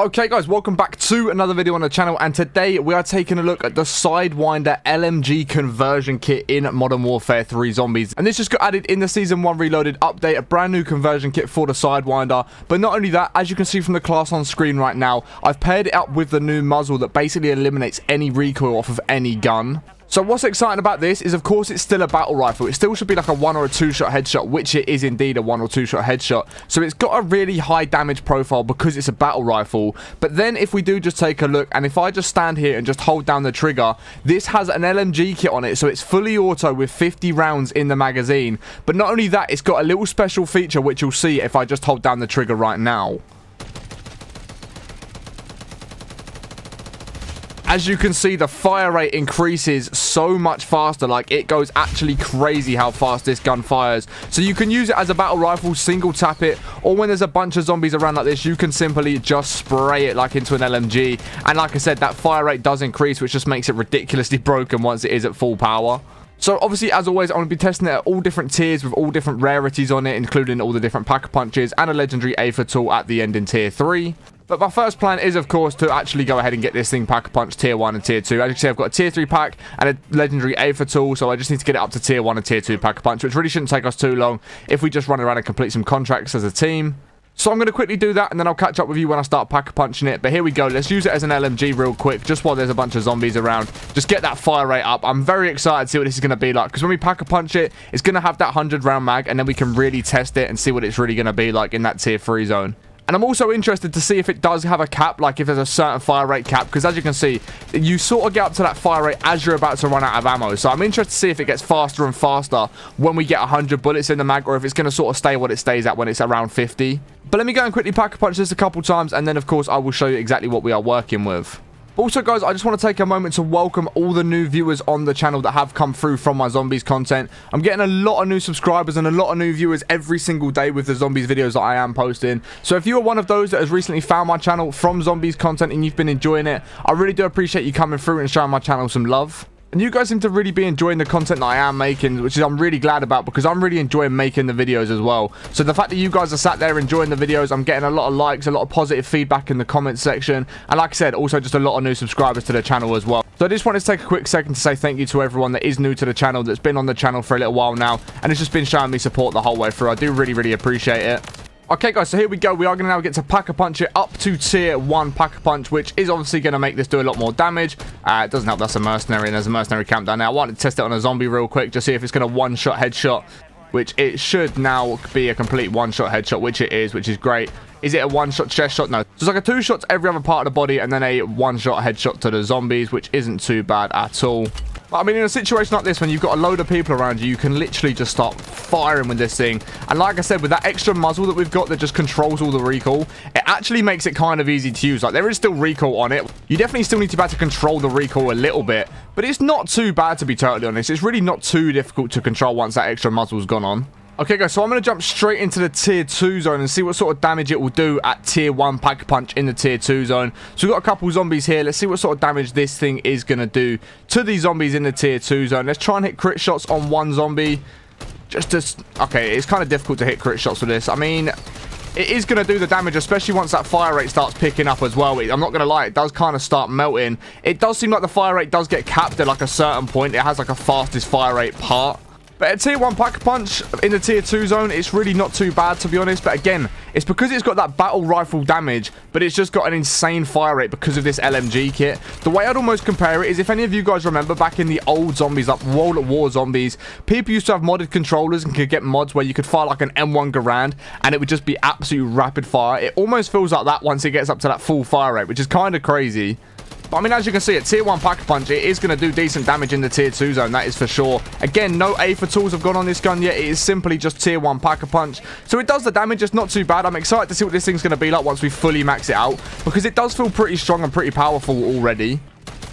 Okay guys, welcome back to another video on the channel, and today we are taking a look at the Sidewinder LMG conversion kit in Modern Warfare 3 Zombies. And this just got added in the Season 1 Reloaded update, a brand new conversion kit for the Sidewinder. But not only that, as you can see from the class on screen right now, I've paired it up with the new muzzle that basically eliminates any recoil off of any gun. So what's exciting about this is, of course, it's still a battle rifle. It still should be like a 1 or a 2 shot headshot, which it is indeed a 1 or 2 shot headshot. So it's got a really high damage profile because it's a battle rifle. But then if we do just take a look, and if I just stand here and just hold down the trigger, this has an LMG kit on it. So it's fully auto with 50 rounds in the magazine. But not only that, it's got a little special feature, which you'll see if I just hold down the trigger right now. As you can see, the fire rate increases so much faster. Like, it goes actually crazy how fast this gun fires. So you can use it as a battle rifle, single tap it, or when there's a bunch of zombies around like this, you can simply just spray it like into an LMG. And like I said, that fire rate does increase, which just makes it ridiculously broken once it is at full power. So obviously, as always, I'm going to be testing it at all different tiers with all different rarities on it, including all the different pack-a-punches and a legendary AFA tool at the end in tier 3. But my first plan is, of course, to actually go ahead and get this thing pack-a-punch tier 1 and tier 2. As you can see, I've got a tier 3 pack and a legendary AFA tool, so I just need to get it up to tier 1 and tier 2 pack-a-punch, which really shouldn't take us too long if we just run around and complete some contracts as a team. So I'm going to quickly do that, and then I'll catch up with you when I start pack-a-punching it. But here we go. Let's use it as an LMG real quick, just while there's a bunch of zombies around. Just get that fire rate up. I'm very excited to see what this is going to be like, because when we pack-a-punch it, it's going to have that 100-round mag, and then we can really test it and see what it's really going to be like in that tier 3 zone. And I'm also interested to see if it does have a cap, like if there's a certain fire rate cap, because as you can see, you sort of get up to that fire rate as you're about to run out of ammo. So I'm interested to see if it gets faster and faster when we get 100 bullets in the mag, or if it's going to sort of stay what it stays at when it's around 50. But let me go and quickly pack-a-punch this a couple times, and then of course I will show you exactly what we are working with. Also, guys, I just want to take a moment to welcome all the new viewers on the channel that have come through from my zombies content. I'm getting a lot of new subscribers and a lot of new viewers every single day with the zombies videos that I am posting. So if you are one of those that has recently found my channel from zombies content and you've been enjoying it, I really do appreciate you coming through and showing my channel some love. And you guys seem to really be enjoying the content that I am making, which is I'm really glad about, because I'm really enjoying making the videos as well. So the fact that you guys are sat there enjoying the videos, I'm getting a lot of likes, a lot of positive feedback in the comments section. And like I said, also just a lot of new subscribers to the channel as well. So I just wanted to take a quick second to say thank you to everyone that is new to the channel, that's been on the channel for a little while now, and it's just been showing me support the whole way through. I do really appreciate it. Okay, guys, so here we go. We are going to now get to pack-a-punch it up to tier 1 pack-a-punch, which is obviously going to make this do a lot more damage. It doesn't help that's a mercenary, and there's a mercenary camp down there. I wanted to test it on a zombie real quick, just see if it's going to one-shot headshot, which it should now be a complete one-shot headshot, which it is, which is great. Is it a one-shot chest shot? No. So it's like a 2 shot to every other part of the body, and then a 1-shot headshot to the zombies, which isn't too bad at all. I mean, in a situation like this, when you've got a load of people around you, you can literally just start firing with this thing. And like I said, with that extra muzzle that we've got that just controls all the recoil, it actually makes it kind of easy to use. Like, there is still recoil on it. You definitely still need to be able to control the recoil a little bit, but it's not too bad, to be totally honest. It's really not too difficult to control once that extra muzzle's gone on. Okay, guys, so I'm going to jump straight into the tier 2 zone and see what sort of damage it will do at tier 1 pack-a-punch in the tier 2 zone. So we've got a couple zombies here. Let's see what sort of damage this thing is going to do to these zombies in the tier 2 zone. Let's try and hit crit shots on one zombie. Okay, it's kind of difficult to hit crit shots with this. I mean, it is going to do the damage, especially once that fire rate starts picking up as well. I'm not going to lie, it does kind of start melting. It does seem like the fire rate does get capped at like a certain point. It has like a fastest fire rate part. But at tier 1 pack-a-punch in the tier 2 zone, it's really not too bad, to be honest. But again, it's because it's got that battle rifle damage, but it's just got an insane fire rate because of this LMG kit. The way I'd almost compare it is, if any of you guys remember back in the old zombies, like World at War zombies, people used to have modded controllers and could get mods where you could fire like an M1 Garand, and it would just be absolute rapid fire. It almost feels like that once it gets up to that full fire rate, which is kind of crazy. But I mean, as you can see, at tier 1 pack-a-punch, it is going to do decent damage in the tier 2 zone, that is for sure. Again, no AFA tools have gone on this gun yet. It is simply just tier 1 pack-a-punch. So it does the damage, it's not too bad. I'm excited to see what this thing's going to be like once we fully max it out, because it does feel pretty strong and pretty powerful already.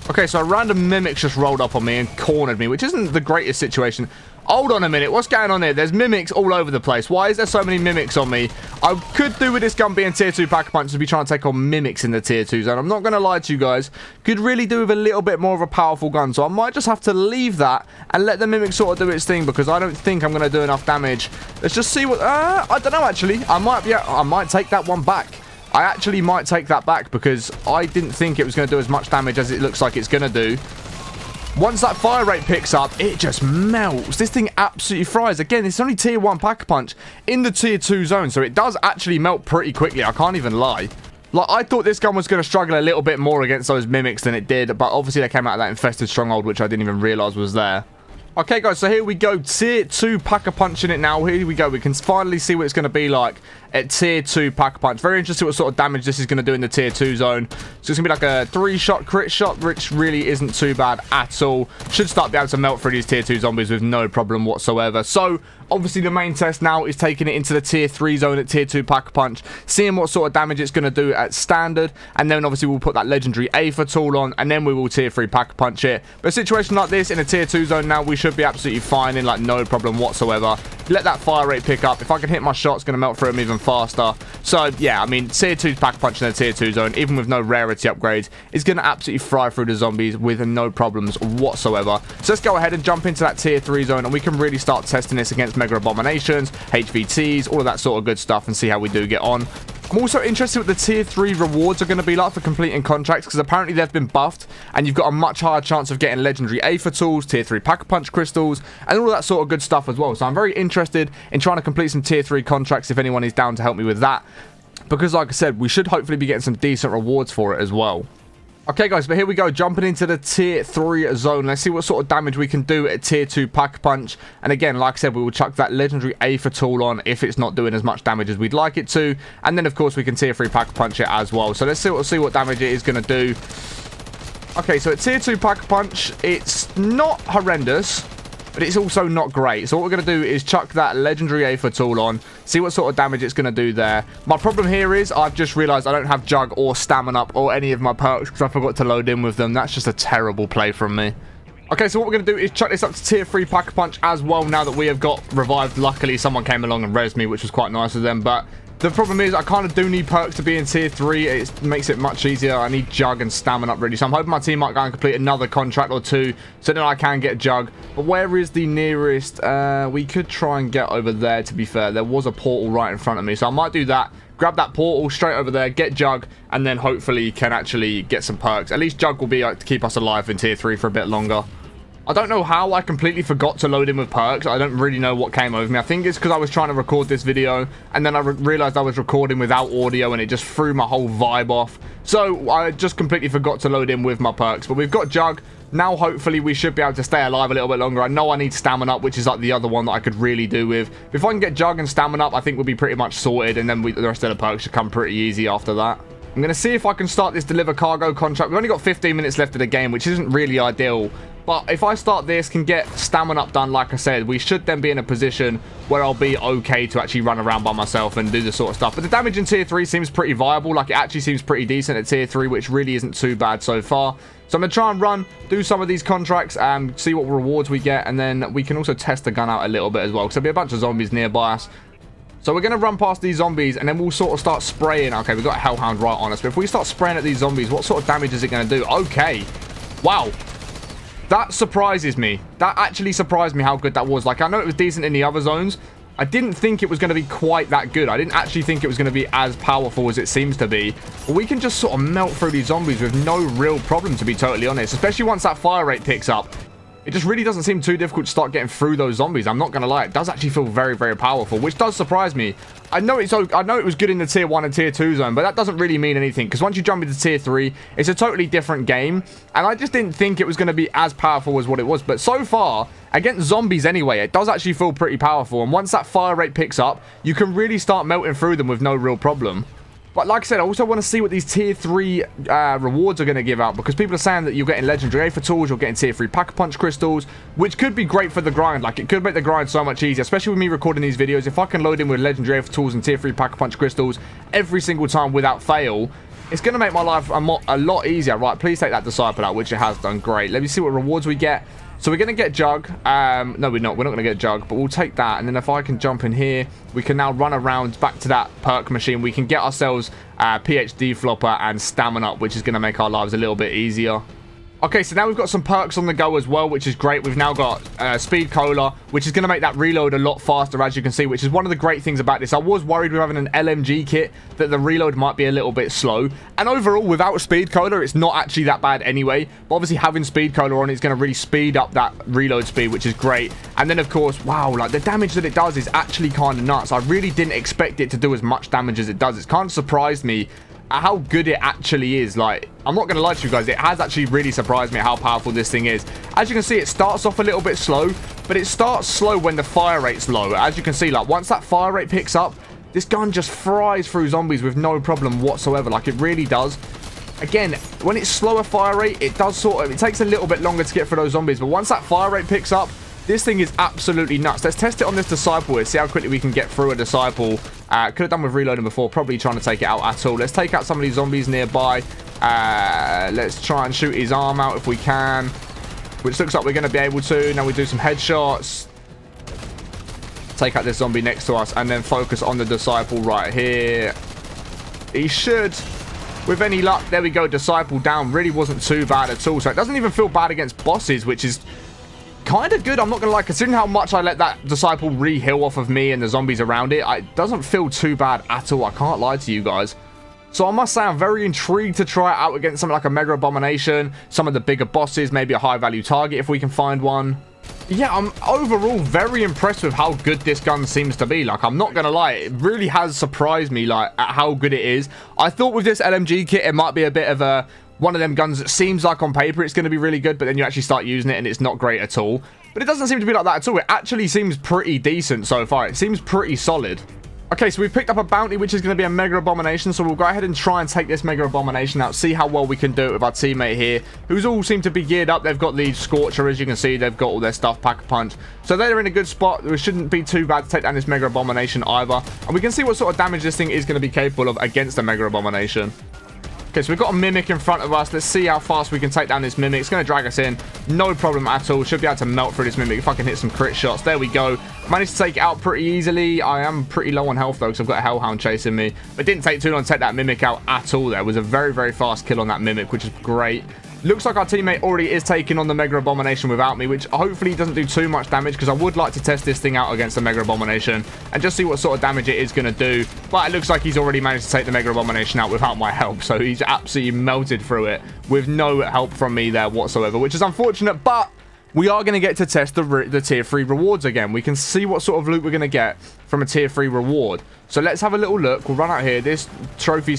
Okay, so a random mimic just rolled up on me and cornered me, which isn't the greatest situation. Hold on a minute, what's going on here? There's mimics all over the place. Why is there so many mimics on me? I could do with this gun being tier 2 pack-a-punch to be trying to take on mimics in the tier 2 zone. I'm not going to lie to you guys. Could really do with a little bit more of a powerful gun. So I might just have to leave that and let the mimic sort of do its thing, because I don't think I'm going to do enough damage. Let's just see what... I don't know, actually. I might take that one back. I actually might take that back because I didn't think it was going to do as much damage as it looks like it's going to do. Once that fire rate picks up, it just melts. This thing absolutely fries. Again, it's only tier 1 Pack-a-Punch in the tier 2 zone, so it does actually melt pretty quickly. I can't even lie. Like, I thought this gun was going to struggle a little bit more against those mimics than it did, but obviously they came out of that infested stronghold, which I didn't even realize was there. Okay, guys, so here we go. Tier 2 Pack-a-Punch in it now. Here we go. We can finally see what it's going to be like at tier 2 Pack-a-Punch. Very interested what sort of damage this is going to do in the tier 2 zone. So it's going to be like a 3-shot crit shot, which really isn't too bad at all. Should start being able to melt through these tier 2 zombies with no problem whatsoever. So obviously the main test now is taking it into the tier 3 zone at tier 2 Pack-a-Punch, seeing what sort of damage it's going to do at standard, and then obviously we'll put that legendary Aether tool on, and then we will tier 3 Pack-a-Punch it. But a situation like this in a tier 2 zone now, we should be absolutely fine in, like, no problem whatsoever. Let that fire rate pick up. If I can hit my shot, it's going to melt through them even faster. So yeah, I mean, tier 2 Pack-a-Punch in the tier 2 zone, even with no rarity upgrades, is going to absolutely fry through the zombies with no problems whatsoever. So let's go ahead and jump into that tier 3 zone, and we can really start testing this against Mega Abominations, HVTs, all of that sort of good stuff, and see how we do get on. I'm also interested what the tier 3 rewards are going to be like for completing contracts, because apparently they've been buffed and you've got a much higher chance of getting legendary Aether tools, tier 3 Pack-a-Punch crystals, and all that sort of good stuff as well. So I'm very interested in trying to complete some tier 3 contracts if anyone is down to help me with that, because like I said, we should hopefully be getting some decent rewards for it as well. Okay, guys, but here we go, jumping into the tier 3 zone. Let's see what sort of damage we can do at tier 2 Pack-a-Punch. And again, like I said, we will chuck that legendary Aether tool on if it's not doing as much damage as we'd like it to. And then, of course, we can tier 3 Pack-a-Punch it as well. So let's see what damage it is going to do. Okay, so at tier 2 Pack-a-Punch, it's not horrendous, but it's also not great. So what we're going to do is chuck that legendary Aether tool on, see what sort of damage it's going to do there. My problem here is I've just realized I don't have Jug or Stamina Up or any of my perks because I forgot to load in with them. That's just a terrible play from me. Okay, so what we're going to do is chuck this up to tier 3 Pack-a-Punch as well now that we have got revived. Luckily, someone came along and rezzed me, which was quite nice of them, but the problem is I kind of do need perks to be in tier 3. It makes it much easier. I need Jug and Stamina Up really. So I'm hoping my team might go and complete another contract or two so then I can get Jug. But where is the nearest? We could try and get over there, to be fair. There was a portal right in front of me. So I might do that. Grab that portal straight over there, get Jug, and then hopefully can actually get some perks. At least Jug will be to keep us alive in tier 3 for a bit longer. I don't know how I completely forgot to load in with perks. I don't really know what came over me. I think it's because I was trying to record this video and then I realized I was recording without audio and it just threw my whole vibe off. So I just completely forgot to load in with my perks. But we've got Jug. Now hopefully we should be able to stay alive a little bit longer. I know I need Stamina Up, which is like the other one that I could really do with. If I can get Jug and Stamina Up, I think we'll be pretty much sorted, and then the rest of the perks should come pretty easy after that. I'm going to see if I can start this deliver cargo contract. We've only got 15 minutes left of the game, which isn't really ideal. But if I start this, can get Stamina Up done, like I said, we should then be in a position where I'll be okay to actually run around by myself and do this sort of stuff. But the damage in tier 3 seems pretty viable. Like, it actually seems pretty decent at tier 3, which really isn't too bad so far. So I'm going to try and run, do some of these contracts, and see what rewards we get. And then we can also test the gun out a little bit as well, because there'll be a bunch of zombies nearby us. So we're going to run past these zombies, and then we'll sort of start spraying. Okay, we've got a Hellhound right on us. But if we start spraying at these zombies, what sort of damage is it going to do? Okay. Wow. That surprises me. That actually surprised me how good that was. Like, I know it was decent in the other zones. I didn't think it was going to be quite that good. I didn't actually think it was going to be as powerful as it seems to be. But we can just sort of melt through these zombies with no real problem, to be totally honest. Especially once that fire rate picks up. It just really doesn't seem too difficult to start getting through those zombies. I'm not going to lie. It does actually feel very, very powerful, which does surprise me. I know it was good in the tier 1 and tier 2 zone, but that doesn't really mean anything, because once you jump into tier 3, it's a totally different game, and I just didn't think it was going to be as powerful as what it was. But so far, against zombies anyway, it does actually feel pretty powerful, and once that fire rate picks up, you can really start melting through them with no real problem. But like I said, I also want to see what these tier 3 rewards are going to give out, because people are saying that you're getting legendary Aether tools, you're getting tier 3 Pack-a-Punch crystals, which could be great for the grind. Like, it could make the grind so much easier, especially with me recording these videos. If I can load in with legendary Aether tools and tier 3 Pack-a-Punch crystals every single time without fail, it's going to make my life a lot easier. Right, please take that Disciple out, which it has done. Great. Let me see what rewards we get. So we're going to get Jug. No, we're not. We're not going to get Jug, but we'll take that. And then if I can jump in here, we can now run around back to that perk machine. We can get ourselves PhD Flopper and Stamina Up, which is going to make our lives a little bit easier. Okay, so now we've got some perks on the go as well, which is great. We've now got Speed Cola, which is going to make that reload a lot faster, as you can see, which is one of the great things about this. I was worried with having an LMG kit that the reload might be a little bit slow. And overall, without Speed Cola, it's not actually that bad anyway. But obviously, having Speed Cola on, it's going to really speed up that reload speed, which is great. And then, of course, wow, like the damage that it does is actually kind of nuts. I really didn't expect it to do as much damage as it does. It's kind of surprised me how good it actually is. Like, I'm not gonna lie to you guys, it has actually really surprised me how powerful this thing is. As you can see, it starts off a little bit slow, but it starts slow when the fire rate's low. As you can see, like, once that fire rate picks up, this gun just fries through zombies with no problem whatsoever. Like, it really does. Again, when it's slower fire rate, it does it takes a little bit longer to get through those zombies, but once that fire rate picks up, this thing is absolutely nuts. Let's test it on this Disciple here, see how quickly we can get through a Disciple. Could have done with reloading before, probably trying to take it out at all. Let's take out some of these zombies nearby. Let's try and shoot his arm out if we can, which looks like we're going to be able to. Now we do some headshots. Take out this zombie next to us and then focus on the Disciple right here. He should, with any luck, there we go, Disciple down. Really wasn't too bad at all. So it doesn't even feel bad against bosses, which is kind of good. I'm not gonna lie, considering how much I let that Disciple re-heal off of me and the zombies around it, it doesn't feel too bad at all. I can't lie to you guys. So I must say I'm very intrigued to try it out against something like a Mega Abomination, some of the bigger bosses, maybe a high value target if we can find one. Yeah, I'm overall very impressed with how good this gun seems to be. Like, I'm not gonna lie, it really has surprised me, like, at how good it is. I thought with this LMG kit it might be a bit of a one of them guns that seems like on paper it's going to be really good, but then you actually start using it and it's not great at all. But it doesn't seem to be like that at all. It actually seems pretty decent so far. It seems pretty solid. Okay, so we've picked up a bounty, which is going to be a Mega Abomination. So we'll go ahead and try and take this Mega Abomination out, see how well we can do it with our teammate here, who's all seem to be geared up. They've got the Scorcher, as you can see. They've got all their stuff, Pack-a-Punch. So they're in a good spot. It shouldn't be too bad to take down this Mega Abomination either. And we can see what sort of damage this thing is going to be capable of against a Mega Abomination. Okay, so we've got a Mimic in front of us. Let's see how fast we can take down this Mimic. It's going to drag us in. No problem at all. Should be able to melt through this Mimic if I can hit some crit shots. There we go. Managed to take it out pretty easily. I am pretty low on health, though, because I've got a Hellhound chasing me. But it didn't take too long to take that Mimic out at all there. It was a very, very fast kill on that Mimic, which is great. Looks like our teammate already is taking on the Mega Abomination without me, which hopefully doesn't do too much damage, because I would like to test this thing out against the Mega Abomination and just see what sort of damage it is going to do. But it looks like he's already managed to take the Mega Abomination out without my help, so he's absolutely melted through it with no help from me there whatsoever, which is unfortunate, but we are going to get to test the tier 3 rewards again. We can see what sort of loot we're going to get from a tier 3 reward. So let's have a little look. We'll run out here. This not trophy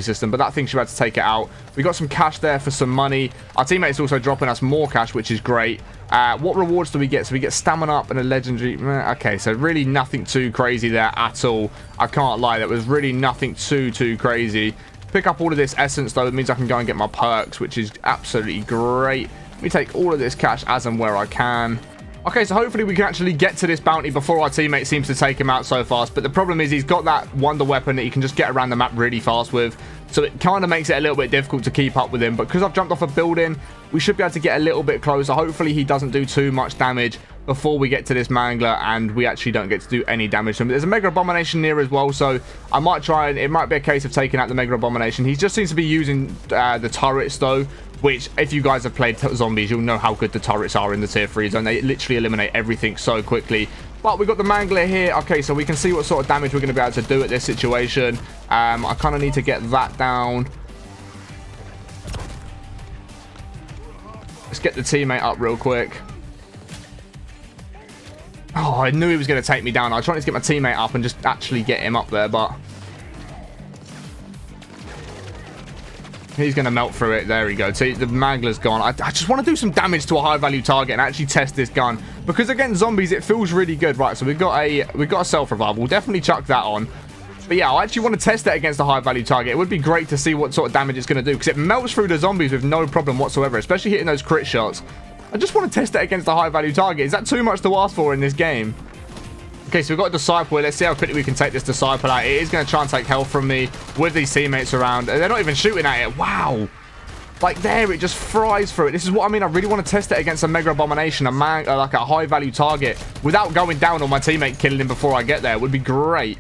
system, but that thing should be able to take it out. We got some cash there for some money. Our teammate's also dropping us more cash, which is great. What rewards do we get? So we get stamina up and a legendary. Okay, so really nothing too crazy there at all. I can't lie. That was really nothing too crazy. Pick up all of this essence, though. It means I can go and get my perks, which is absolutely great. Let me take all of this cash as and where I can. Okay, so hopefully we can actually get to this bounty before our teammate seems to take him out so fast. But the problem is he's got that wonder weapon that he can just get around the map really fast with. So it kind of makes it a little bit difficult to keep up with him. But because I've jumped off a building, we should be able to get a little bit closer. Hopefully he doesn't do too much damage before we get to this Mangler, and we actually don't get to do any damage to him. There's a Mega Abomination near as well, so I might try, and it might be a case of taking out the Mega Abomination. He just seems to be using the turrets, though, which, if you guys have played zombies, you'll know how good the turrets are in the tier 3 zone. They literally eliminate everything so quickly. But we've got the Mangler here. Okay, so we can see what sort of damage we're going to be able to do at this situation. I kind of need to get that down. Let's get the teammate up real quick. Oh, I knew he was going to take me down. I was trying to get my teammate up and just actually get him up there, but he's going to melt through it. There we go. See, the Mangler's gone. I just want to do some damage to a high-value target and actually test this gun, because against zombies, it feels really good. Right, so we've got a self-revive. We'll definitely chuck that on. But yeah, I actually want to test it against a high-value target. It would be great to see what sort of damage it's going to do, because it melts through the zombies with no problem whatsoever, especially hitting those crit shots. I just want to test it against a high-value target. Is that too much to ask for in this game? Okay, so we've got a Disciple here. Let's see how quickly we can take this Disciple out. It is going to try and take health from me with these teammates around. They're not even shooting at it. Wow. Like there, it just fries through it. This is what I mean. I really want to test it against a Mega Abomination, like a high-value target, without going down on my teammate killing him before I get there. It would be great.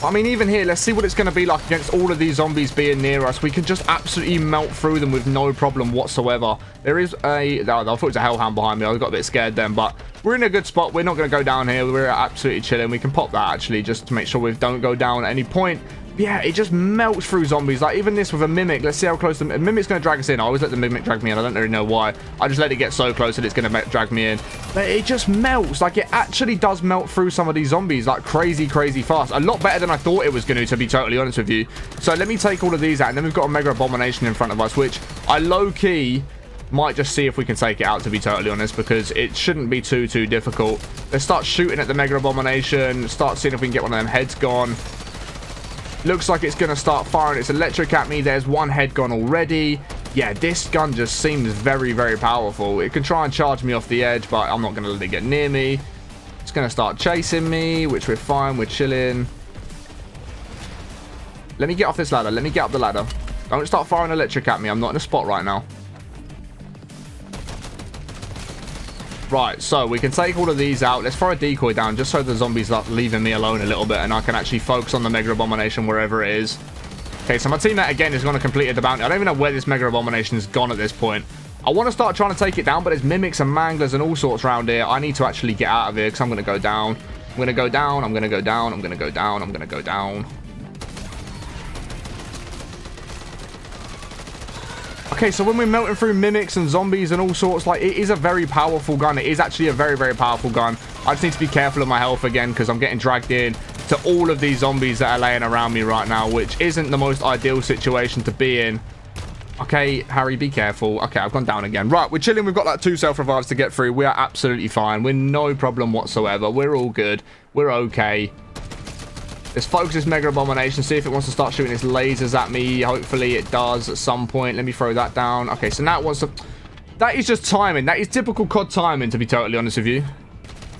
I mean, even here, let's see what it's going to be like against all of these zombies being near us. We can just absolutely melt through them with no problem whatsoever. There is a... I thought it was a hellhound behind me. I got a bit scared then, but we're in a good spot. We're not going to go down here. We're absolutely chilling. We can pop that, actually, just to make sure we don't go down at any point. Yeah, it just melts through zombies. Like, even this with a Mimic. Let's see how close the Mimic's going to drag us in. I always let the Mimic drag me in. I don't really know why. I just let it get so close that it's going to drag me in. But it just melts. Like, it actually does melt through some of these zombies, like, crazy, crazy fast. A lot better than I thought it was going to be totally honest with you. So, let me take all of these out. And then we've got a Mega Abomination in front of us, which I low-key might just see if we can take it out, to be totally honest, because it shouldn't be too difficult. Let's start shooting at the Mega Abomination. Start seeing if we can get one of them heads gone. Looks like it's going to start firing its electric at me. There's one head gone already. Yeah, this gun just seems very, very powerful. It can try and charge me off the edge, but I'm not going to let it get near me. It's going to start chasing me, which we're fine. We're chilling. Let me get off this ladder. Let me get up the ladder. Don't start firing electric at me. I'm not in a spot right now. Right, so we can take all of these out. Let's throw a decoy down just so the zombies are leaving me alone a little bit and I can actually focus on the Mega Abomination wherever it is. Okay, so my teammate again is going to complete the bounty. I don't even know where this Mega Abomination has gone at this point. I want to start trying to take it down, but there's Mimics and Manglers and all sorts around here. I need to actually get out of here because I'm going to go down. I'm going to go down. I'm going to go down. I'm going to go down. I'm going to go down. Okay, so when we're melting through Mimics and zombies and all sorts, like, it is a very powerful gun. It is actually a very, very powerful gun. I just need to be careful of my health again because I'm getting dragged in to all of these zombies that are laying around me right now, which isn't the most ideal situation to be in. Okay, Harry, be careful. Okay, I've gone down again. Right, we're chilling. We've got like 2 self-revives to get through. We are absolutely fine. We're no problem whatsoever. We're all good. We're okay. Let's focus this Mega Abomination, see if it wants to start shooting its lasers at me. Hopefully it does at some point. Let me throw that down. Okay, so now it wants to... That is just timing. That is typical COD timing, to be totally honest with you.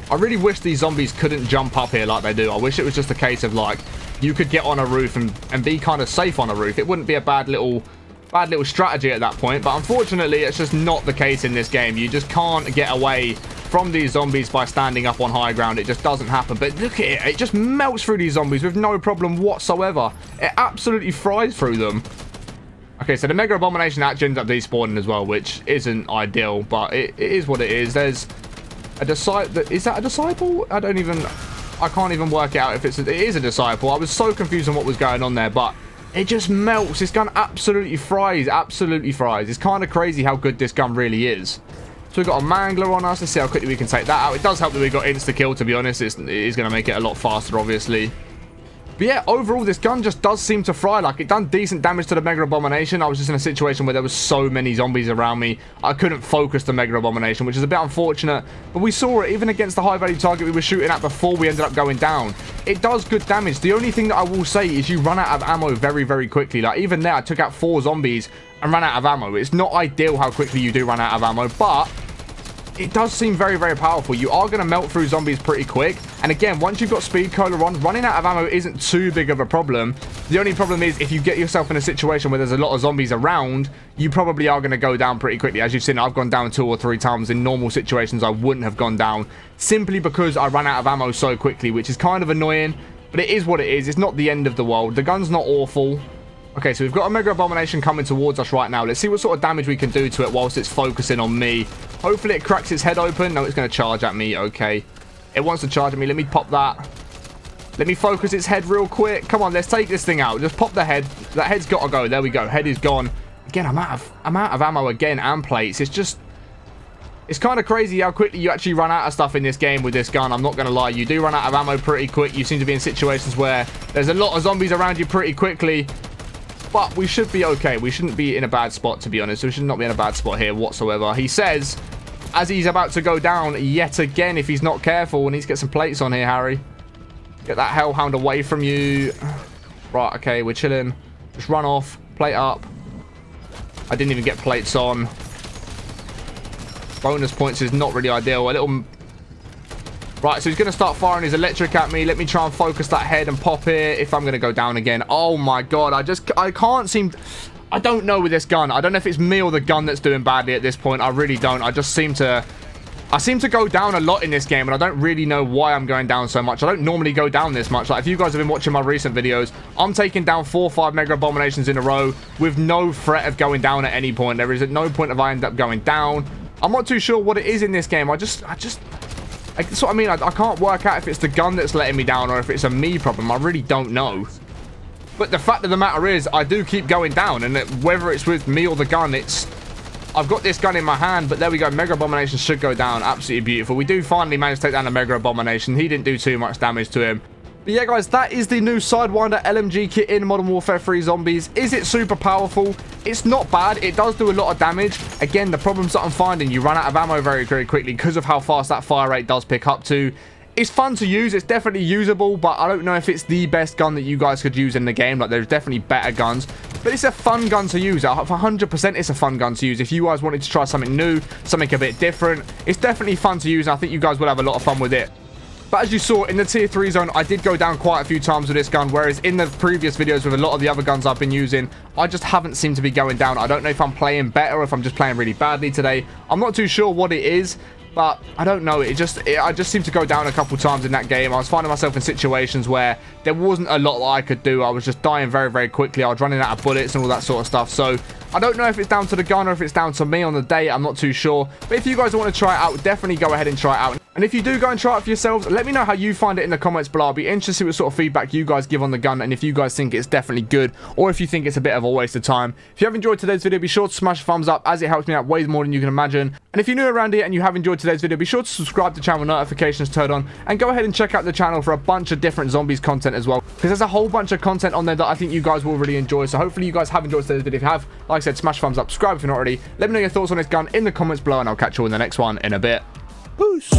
I really wish these zombies couldn't jump up here like they do. I wish it was just a case of, like, you could get on a roof and be kind of safe on a roof. It wouldn't be a bad little strategy at that point. But unfortunately, it's just not the case in this game. You just can't get away from these zombies by standing up on high ground. It just doesn't happen. But look at it. It just melts through these zombies with no problem whatsoever. It absolutely fries through them. Okay, so the Mega Abomination actually ends up despawning as well, which isn't ideal, but it is what it is. There's a disciple. Is that a disciple? I can't even work it out if it is a disciple. I was so confused on what was going on there, but it just melts. This gun absolutely fries. Absolutely fries. It's kind of crazy how good this gun really is. So we've got a Mangler on us. Let's see how quickly we can take that out. It does help that we've got insta-kill, to be honest. It is going to make it a lot faster, obviously. But yeah, overall, this gun just does seem to fry. Like, it done decent damage to the Mega Abomination. I was just in a situation where there was so many zombies around me. I couldn't focus the Mega Abomination, which is a bit unfortunate. But we saw it even against the high-value target we were shooting at before we ended up going down. It does good damage. The only thing that I will say is you run out of ammo very, very quickly. Like, even there, I took out 4 zombies and ran out of ammo. It's not ideal how quickly you do run out of ammo, but it does seem very, very powerful. You are going to melt through zombies pretty quick. And again, once you've got speed cola on, running out of ammo isn't too big of a problem. The only problem is if you get yourself in a situation where there's a lot of zombies around, you probably are going to go down pretty quickly. As you've seen, I've gone down 2 or 3 times. In normal situations, I wouldn't have gone down simply because I ran out of ammo so quickly, which is kind of annoying. But it is what it is. It's not the end of the world. The gun's not awful. Okay, so we've got a Mega Abomination coming towards us right now. Let's see what sort of damage we can do to it whilst it's focusing on me. Hopefully it cracks its head open. No, it's going to charge at me. Okay. It wants to charge at me. Let me pop that. Let me focus its head real quick. Come on, let's take this thing out. Just pop the head. That head's got to go. There we go. Head is gone. Again, I'm out of ammo again and plates. It's just... It's kind of crazy how quickly you actually run out of stuff in this game with this gun. I'm not going to lie. You do run out of ammo pretty quick. You seem to be in situations where there's a lot of zombies around you pretty quickly. But we should be okay. We shouldn't be in a bad spot, to be honest. We should not be in a bad spot here whatsoever. He says, as he's about to go down yet again, if he's not careful, and he's get some plates on here, Harry. Get that hellhound away from you. Right, okay, we're chilling. Just run off. Plate up. I didn't even get plates on. Bonus points is not really ideal. A little... Right, so he's going to start firing his electric at me. Let me try and focus that head and pop it if I'm going to go down again. Oh, my God. I can't seem... I don't know with this gun. I don't know if it's me or the gun that's doing badly at this point. I really don't. I just seem to... I seem to go down a lot in this game, and I don't really know why I'm going down so much. I don't normally go down this much. Like, if you guys have been watching my recent videos, I'm taking down 4 or 5 Mega Abominations in a row with no threat of going down at any point. There is at no point of I end up going down. I'm not too sure what it is in this game. That's what I mean. I can't work out if it's the gun that's letting me down or if it's a me problem. I really don't know. But the fact of the matter is, I do keep going down, and whether it's with me or the gun, I've got this gun in my hand, but there we go. Mega Abomination should go down. Absolutely beautiful. We do finally manage to take down a Mega Abomination. He didn't do too much damage to him. But yeah, guys, that is the new Sidewinder LMG kit in Modern Warfare 3 Zombies. Is it super powerful? It's not bad. It does do a lot of damage. Again, the problems that I'm finding, you run out of ammo very, very quickly because of how fast that fire rate does pick up to. It's fun to use. It's definitely usable, but I don't know if it's the best gun that you guys could use in the game. Like, there's definitely better guns, but it's a fun gun to use. 100% it's a fun gun to use. If you guys wanted to try something new, something a bit different, it's definitely fun to use, and I think you guys will have a lot of fun with it. But as you saw, in the tier 3 zone, I did go down quite a few times with this gun, whereas in the previous videos with a lot of the other guns I've been using, I just haven't seemed to be going down. I don't know if I'm playing better or if I'm just playing really badly today. I'm not too sure what it is, but I don't know. I just seem to go down a couple times in that game. I was finding myself in situations where there wasn't a lot that I could do. I was just dying very, very quickly. I was running out of bullets and all that sort of stuff. So I don't know if it's down to the gun or if it's down to me on the day. I'm not too sure. But if you guys want to try it out, definitely go ahead and try it out. And if you do go and try it for yourselves, let me know how you find it in the comments below. I'll be interested to see what sort of feedback you guys give on the gun, and if you guys think it's definitely good, or if you think it's a bit of a waste of time. If you have enjoyed today's video, be sure to smash a thumbs up, as it helps me out way more than you can imagine. And if you're new around here and you have enjoyed today's video, be sure to subscribe to the channel with notifications turned on, and go ahead and check out the channel for a bunch of different zombies content as well, because there's a whole bunch of content on there that I think you guys will really enjoy. So hopefully you guys have enjoyed today's video. If you have, like I said, smash thumbs up, subscribe if you're not already. Let me know your thoughts on this gun in the comments below, and I'll catch you in the next one in a bit. Peace.